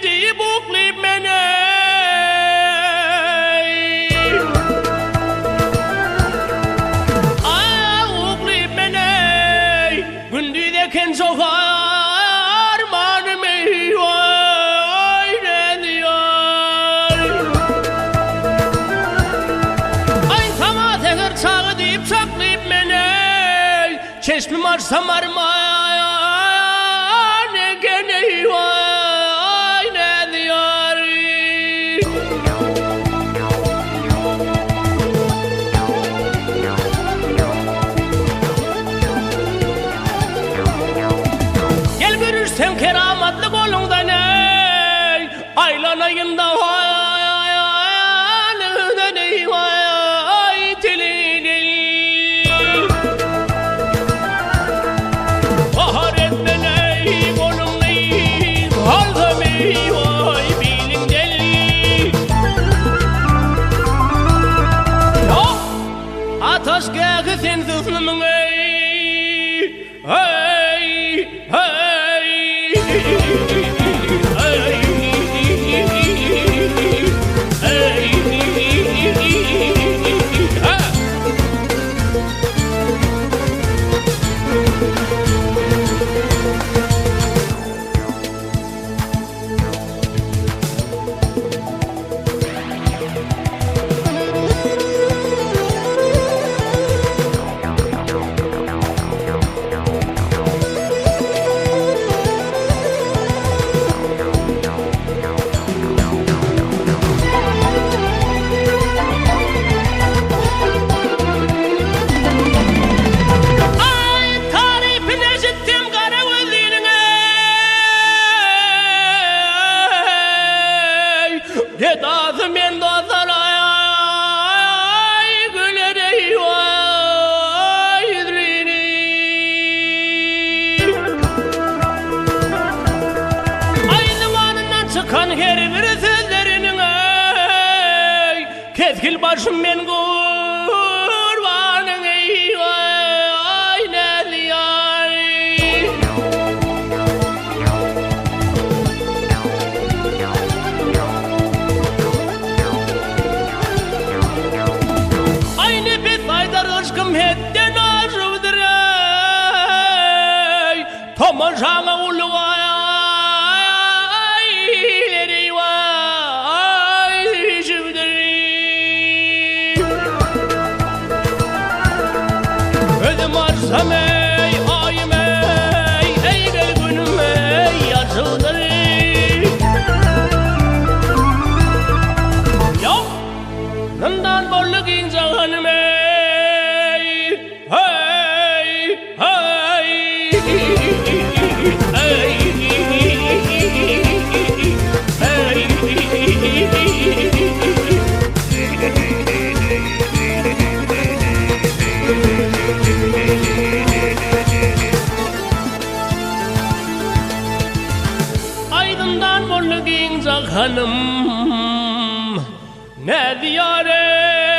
deyip oklayıp mene. Oklayıp mene. Gündüde ken sokar manım eyvay ne diyor. Ay sama teker çağı deyip saklayıp mene. Çeşmim arsam armağan gene eyvay ne diyor. Gel görürsem keramatlı kolundan ey aylanayım da anıdan eyvay tilini. Bahar etmen ey kolum ey kaldım eyvay bilin deli. Yok ateş gâgı sen zıflımın ey hey hey Gedazım ben dostlar ay güler eyvay idrini. Ay divanından çıkan her bir sözlerinin ey keskil başım ben kurbanın eyvay ne diyor. Hetten aşıvdır ey Tomaşana uluvay ileri vay şıvdır. Ödüm arsam ey ayım ey gel günüm ey yaşıvdır. Yok nından bolluk insanım ey. Aydın'dan bolluk insan hanım ne diyor ey?